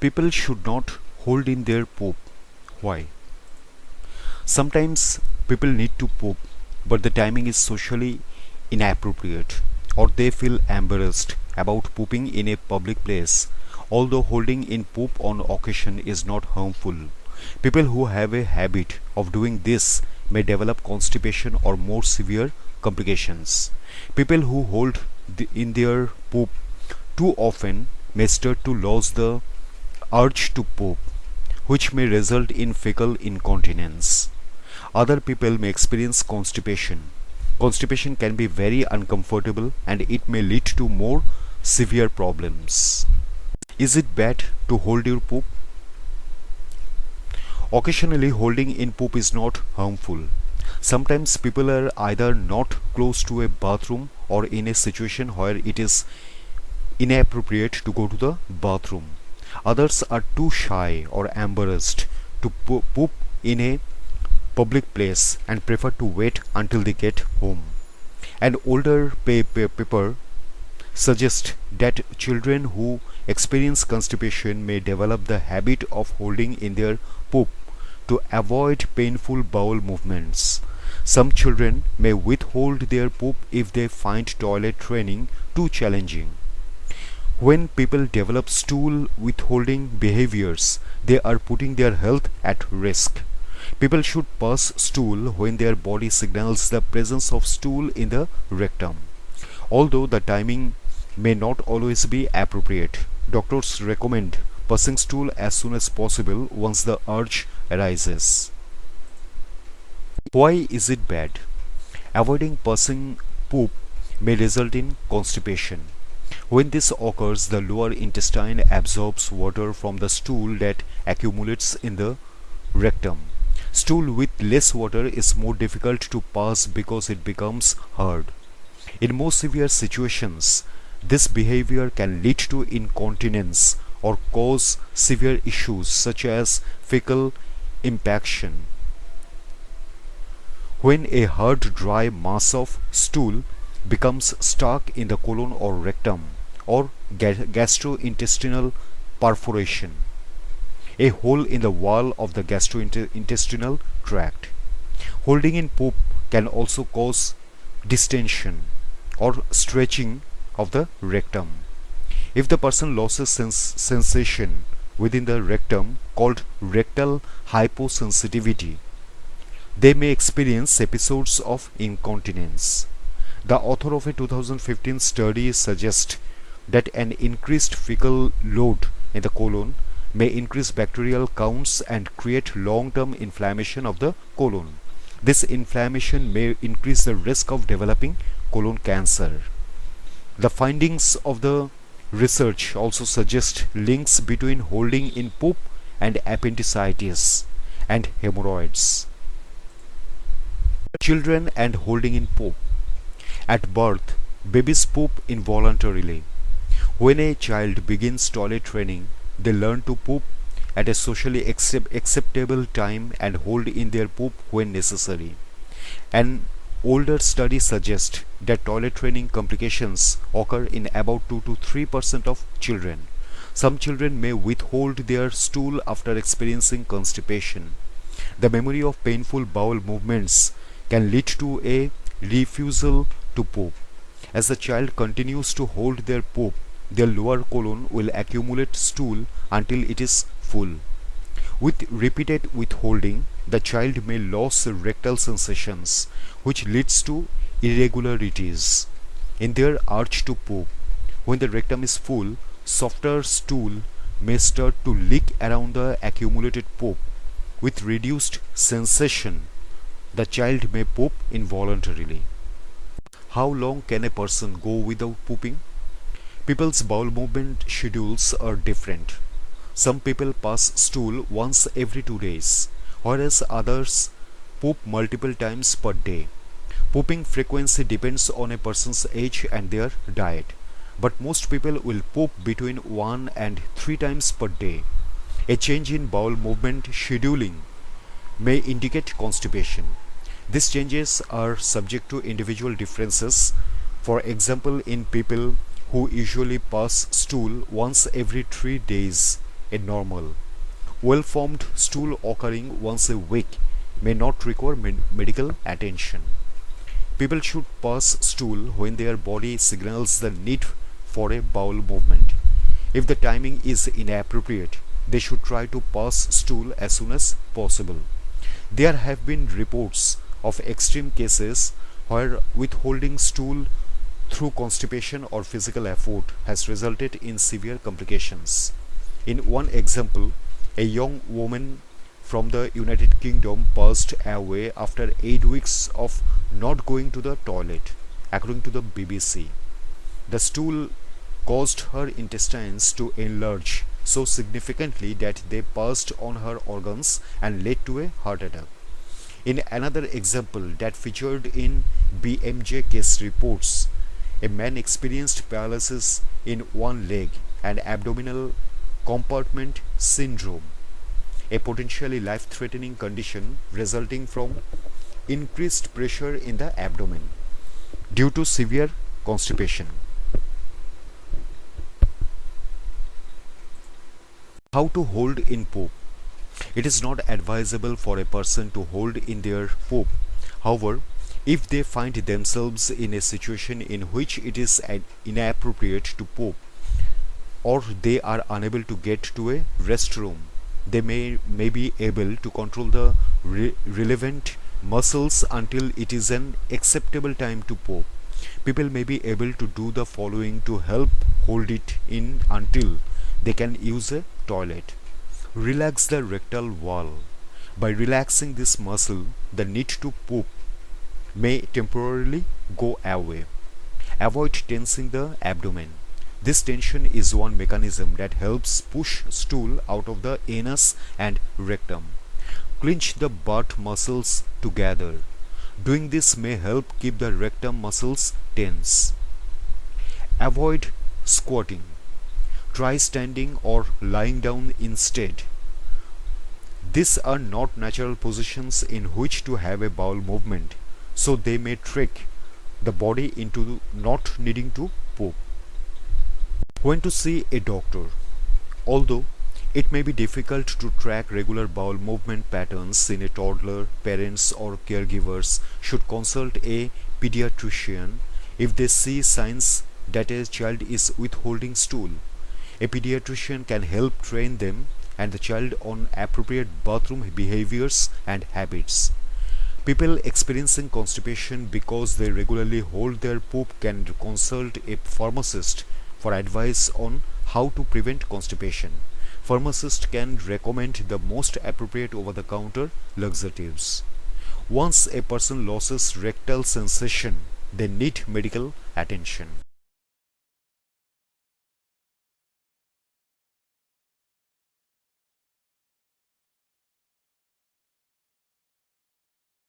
People should not hold in their poop. Why? Sometimes people need to poop, but the timing is socially inappropriate, or they feel embarrassed about pooping in a public place. Although holding in poop on occasion is not harmful, people who have a habit of doing this may develop constipation or more severe complications. People who hold in their poop too often may start to lose the urge to poop, which may result in fecal incontinence. Other people may experience constipation. Constipation can be very uncomfortable and it may lead to more severe problems. Is it bad to hold your poop? Occasionally, holding in poop is not harmful. Sometimes people are either not close to a bathroom or in a situation where it is inappropriate to go to the bathroom. Others are too shy or embarrassed to poop in a public place and prefer to wait until they get home. An older paper suggests that children who experience constipation may develop the habit of holding in their poop to avoid painful bowel movements. Some children may withhold their poop if they find toilet training too challenging. When people develop stool withholding behaviors, they are putting their health at risk. People should pass stool when their body signals the presence of stool in the rectum. Although the timing may not always be appropriate, doctors recommend passing stool as soon as possible once the urge arises. Why is it bad? Avoiding passing poop may result in constipation. When this occurs, the lower intestine absorbs water from the stool that accumulates in the rectum. Stool with less water is more difficult to pass because it becomes hard. In more severe situations, this behavior can lead to incontinence or cause severe issues such as fecal impaction. When a hard dry mass of stool becomes stuck in the colon or rectum or gastrointestinal perforation, a hole in the wall of the gastrointestinal tract. Holding in poop can also cause distension or stretching of the rectum. If the person loses sensation within the rectum called rectal hyposensitivity, they may experience episodes of incontinence. The author of a 2015 study suggests that an increased fecal load in the colon may increase bacterial counts and create long-term inflammation of the colon. This inflammation may increase the risk of developing colon cancer. The findings of the research also suggest links between holding in poop and appendicitis and hemorrhoids. Children and holding in poop. At birth, babies poop involuntarily. When a child begins toilet training, they learn to poop at a socially acceptable time and hold in their poop when necessary. An older study suggests that toilet training complications occur in about 2 to 3% of children. Some children may withhold their stool after experiencing constipation. The memory of painful bowel movements can lead to a refusal to poop. As the child continues to hold their poop, their lower colon will accumulate stool until it is full. With repeated withholding, the child may lose rectal sensations, which leads to irregularities in their urge to poop. When the rectum is full, softer stool may start to leak around the accumulated poop. With reduced sensation, the child may poop involuntarily. How long can a person go without pooping? People's bowel movement schedules are different. Some people pass stool once every 2 days, whereas others poop multiple times per day. Pooping frequency depends on a person's age and their diet, but most people will poop between 1 and 3 times per day. A change in bowel movement scheduling may indicate constipation. These changes are subject to individual differences. For example, in people who usually pass stool once every 3 days, a normal, well-formed stool occurring once a week may not require medical attention. People should pass stool when their body signals the need for a bowel movement. If the timing is inappropriate, they should try to pass stool as soon as possible. There have been reports of extreme cases where withholding stool through constipation or physical effort has resulted in severe complications. In one example, a young woman from the United Kingdom passed away after 8 weeks of not going to the toilet, according to the BBC. The stool caused her intestines to enlarge so significantly that they passed on her organs and led to a heart attack. In another example that featured in BMJ case reports, a man experienced paralysis in one leg and abdominal compartment syndrome, a potentially life-threatening condition resulting from increased pressure in the abdomen due to severe constipation. How to hold in poop? It is not advisable for a person to hold in their poop. However, if they find themselves in a situation in which it is inappropriate to poop, or they are unable to get to a restroom, they may be able to control the relevant muscles until it is an acceptable time to poop. People may be able to do the following to help hold it in until they can use a toilet. Relax the rectal wall. By relaxing this muscle, the need to poop may temporarily go away. Avoid tensing the abdomen. This tension is one mechanism that helps push stool out of the anus and rectum. Clench the butt muscles together. Doing this may help keep the rectum muscles tense. Avoid squatting. Try standing or lying down instead. These are not natural positions in which to have a bowel movement, so they may trick the body into not needing to poop. When to see a doctor? Although it may be difficult to track regular bowel movement patterns in a toddler, parents or caregivers should consult a pediatrician if they see signs that a child is withholding stool. A pediatrician can help train them and the child on appropriate bathroom behaviors and habits. People experiencing constipation because they regularly hold their poop can consult a pharmacist for advice on how to prevent constipation. Pharmacist can recommend the most appropriate over-the-counter laxatives. Once a person loses rectal sensation, they need medical attention.